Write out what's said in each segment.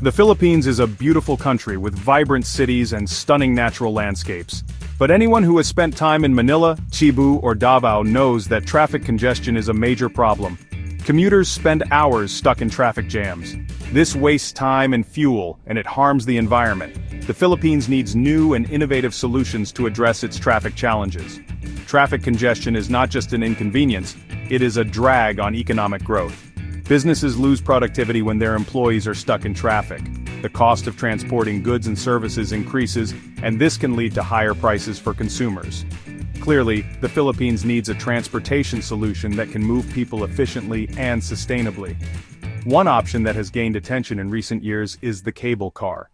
The Philippines is a beautiful country with vibrant cities and stunning natural landscapes. But anyone who has spent time in Manila, Cebu, or Davao knows that traffic congestion is a major problem. Commuters spend hours stuck in traffic jams. This wastes time and fuel, and it harms the environment. The Philippines needs new and innovative solutions to address its traffic challenges. Traffic congestion is not just an inconvenience, it is a drag on economic growth. Businesses lose productivity when their employees are stuck in traffic. The cost of transporting goods and services increases, and this can lead to higher prices for consumers. Clearly, the Philippines needs a transportation solution that can move people efficiently and sustainably. One option that has gained attention in recent years is the cable car.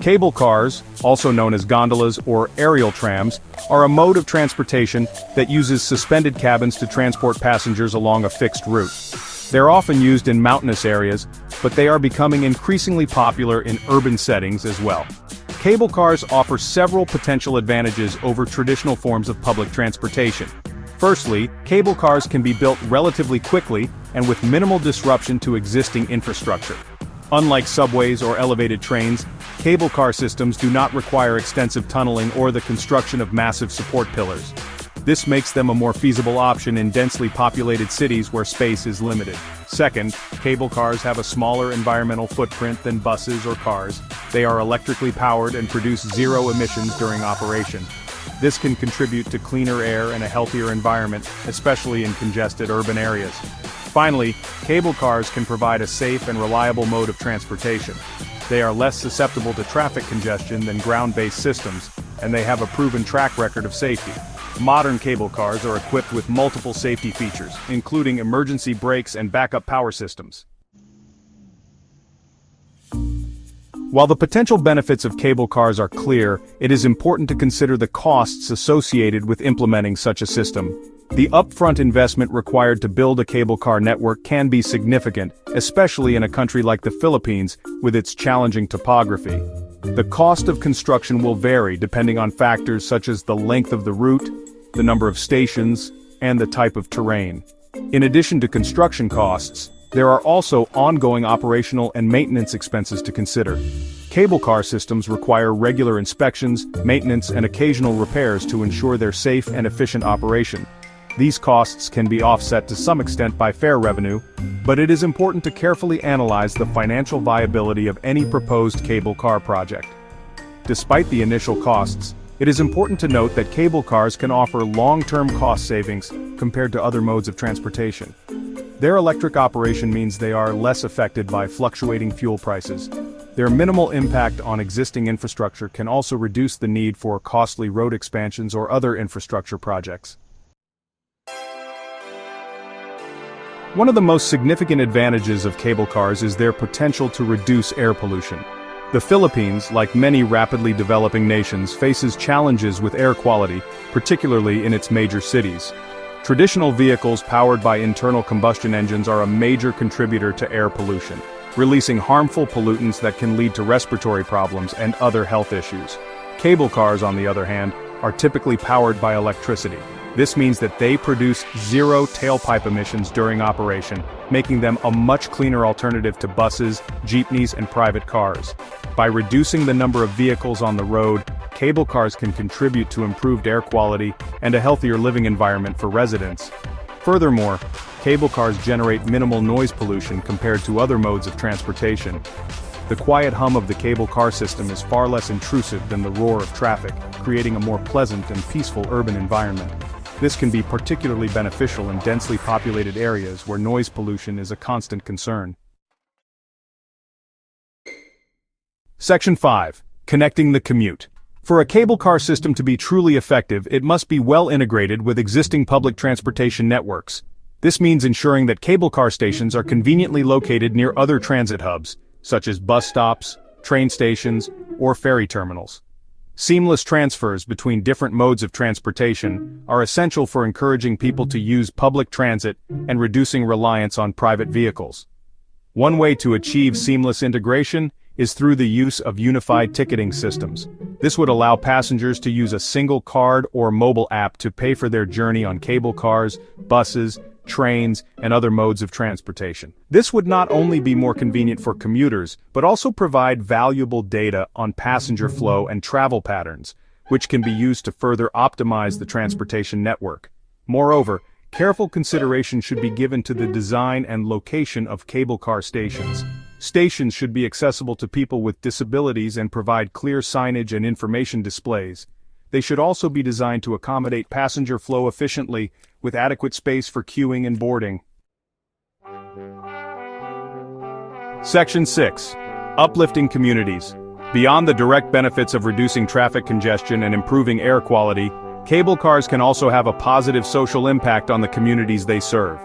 Cable cars, also known as gondolas or aerial trams, are a mode of transportation that uses suspended cabins to transport passengers along a fixed route. They're often used in mountainous areas, but they are becoming increasingly popular in urban settings as well. Cable cars offer several potential advantages over traditional forms of public transportation. Firstly, cable cars can be built relatively quickly and with minimal disruption to existing infrastructure. Unlike subways or elevated trains, cable car systems do not require extensive tunneling or the construction of massive support pillars. This makes them a more feasible option in densely populated cities where space is limited. Second, cable cars have a smaller environmental footprint than buses or cars. They are electrically powered and produce zero emissions during operation. This can contribute to cleaner air and a healthier environment, especially in congested urban areas. Finally, cable cars can provide a safe and reliable mode of transportation. They are less susceptible to traffic congestion than ground-based systems, and they have a proven track record of safety. Modern cable cars are equipped with multiple safety features, including emergency brakes and backup power systems. While the potential benefits of cable cars are clear, it is important to consider the costs associated with implementing such a system. The upfront investment required to build a cable car network can be significant, especially in a country like the Philippines, with its challenging topography. The cost of construction will vary depending on factors such as the length of the route, the number of stations, and the type of terrain. In addition to construction costs, there are also ongoing operational and maintenance expenses to consider. Cable car systems require regular inspections, maintenance, and occasional repairs to ensure their safe and efficient operation. These costs can be offset to some extent by fare revenue, but it is important to carefully analyze the financial viability of any proposed cable car project. Despite the initial costs, it is important to note that cable cars can offer long-term cost savings compared to other modes of transportation. Their electric operation means they are less affected by fluctuating fuel prices. Their minimal impact on existing infrastructure can also reduce the need for costly road expansions or other infrastructure projects. One of the most significant advantages of cable cars is their potential to reduce air pollution. The Philippines, like many rapidly developing nations, faces challenges with air quality, particularly in its major cities. Traditional vehicles powered by internal combustion engines are a major contributor to air pollution, releasing harmful pollutants that can lead to respiratory problems and other health issues. Cable cars, on the other hand, are typically powered by electricity. This means that they produce zero tailpipe emissions during operation, making them a much cleaner alternative to buses, jeepneys, and private cars. By reducing the number of vehicles on the road, cable cars can contribute to improved air quality and a healthier living environment for residents. Furthermore, cable cars generate minimal noise pollution compared to other modes of transportation. The quiet hum of the cable car system is far less intrusive than the roar of traffic, creating a more pleasant and peaceful urban environment. This can be particularly beneficial in densely populated areas where noise pollution is a constant concern. Section 5. Connecting the commute. For a cable car system to be truly effective, it must be well integrated with existing public transportation networks. This means ensuring that cable car stations are conveniently located near other transit hubs, such as bus stops, train stations, or ferry terminals. Seamless transfers between different modes of transportation are essential for encouraging people to use public transit and reducing reliance on private vehicles. One way to achieve seamless integration is through the use of unified ticketing systems. This would allow passengers to use a single card or mobile app to pay for their journey on cable cars, buses, trains, and other modes of transportation. This would not only be more convenient for commuters, but also provide valuable data on passenger flow and travel patterns, which can be used to further optimize the transportation network. Moreover, careful consideration should be given to the design and location of cable car stations. Stations should be accessible to people with disabilities and provide clear signage and information displays. They should also be designed to accommodate passenger flow efficiently, with adequate space for queuing and boarding. Section 6. Uplifting communities. Beyond the direct benefits of reducing traffic congestion and improving air quality, cable cars can also have a positive social impact on the communities they serve.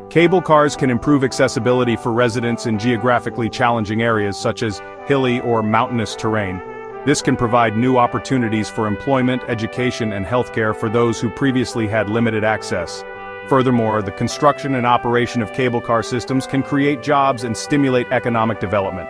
Cable cars can improve accessibility for residents in geographically challenging areas such as hilly or mountainous terrain. This can provide new opportunities for employment, education, and healthcare for those who previously had limited access. Furthermore, the construction and operation of cable car systems can create jobs and stimulate economic development.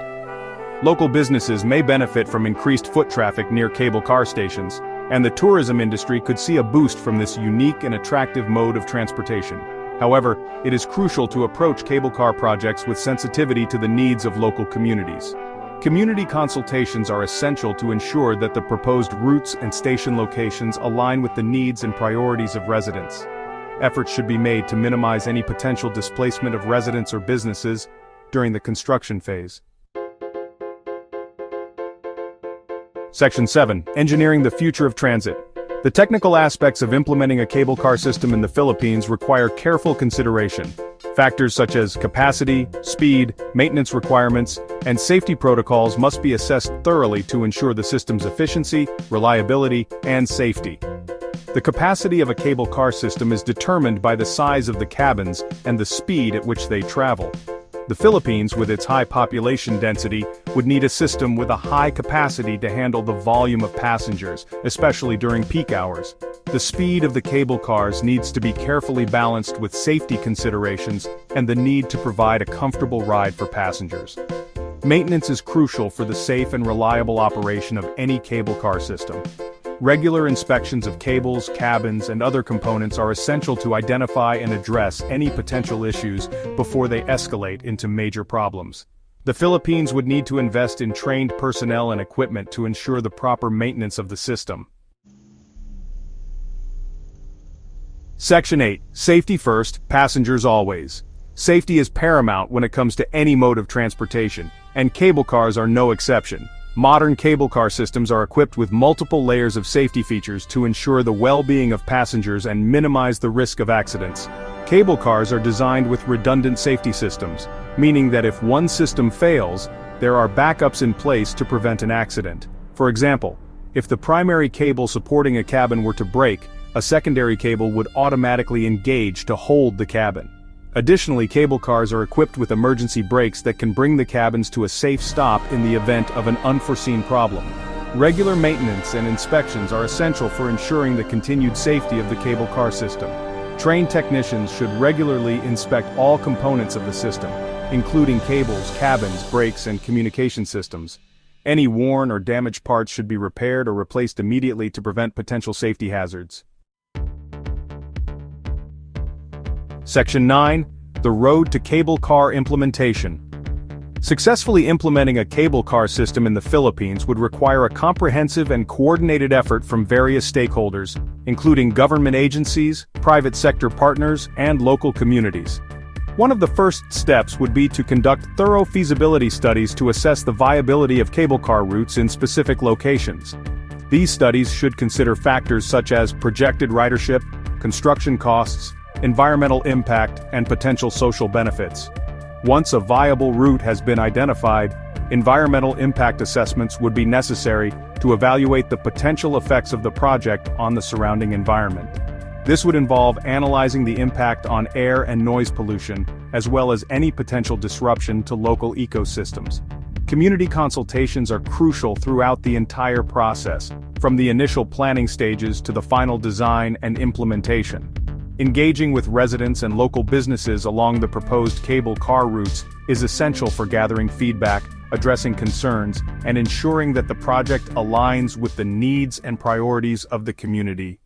Local businesses may benefit from increased foot traffic near cable car stations, and the tourism industry could see a boost from this unique and attractive mode of transportation. However, it is crucial to approach cable car projects with sensitivity to the needs of local communities. Community consultations are essential to ensure that the proposed routes and station locations align with the needs and priorities of residents. Efforts should be made to minimize any potential displacement of residents or businesses during the construction phase. Section 7. Engineering the future of transit. The technical aspects of implementing a cable car system in the Philippines require careful consideration. Factors such as capacity, speed, maintenance requirements, and safety protocols must be assessed thoroughly to ensure the system's efficiency, reliability, and safety. The capacity of a cable car system is determined by the size of the cabins and the speed at which they travel. The Philippines, with its high population density, would need a system with a high capacity to handle the volume of passengers, especially during peak hours. The speed of the cable cars needs to be carefully balanced with safety considerations and the need to provide a comfortable ride for passengers. Maintenance is crucial for the safe and reliable operation of any cable car system. Regular inspections of cables, cabins, and other components are essential to identify and address any potential issues before they escalate into major problems. The Philippines would need to invest in trained personnel and equipment to ensure the proper maintenance of the system. Section 8. Safety first, passengers always. Safety is paramount when it comes to any mode of transportation, and cable cars are no exception. Modern cable car systems are equipped with multiple layers of safety features to ensure the well-being of passengers and minimize the risk of accidents. Cable cars are designed with redundant safety systems, meaning that if one system fails, there are backups in place to prevent an accident. For example, if the primary cable supporting a cabin were to break, a secondary cable would automatically engage to hold the cabin. Additionally, cable cars are equipped with emergency brakes that can bring the cabins to a safe stop in the event of an unforeseen problem. Regular maintenance and inspections are essential for ensuring the continued safety of the cable car system. Trained technicians should regularly inspect all components of the system, including cables, cabins, brakes, and communication systems. Any worn or damaged parts should be repaired or replaced immediately to prevent potential safety hazards. Section 9. The road to cable car implementation. Successfully implementing a cable car system in the Philippines would require a comprehensive and coordinated effort from various stakeholders, including government agencies, private sector partners, and local communities. One of the first steps would be to conduct thorough feasibility studies to assess the viability of cable car routes in specific locations. These studies should consider factors such as projected ridership, construction costs, environmental impact, and potential social benefits. Once a viable route has been identified, environmental impact assessments would be necessary to evaluate the potential effects of the project on the surrounding environment. This would involve analyzing the impact on air and noise pollution, as well as any potential disruption to local ecosystems. Community consultations are crucial throughout the entire process, from the initial planning stages to the final design and implementation. Engaging with residents and local businesses along the proposed cable car routes is essential for gathering feedback, addressing concerns, and ensuring that the project aligns with the needs and priorities of the community.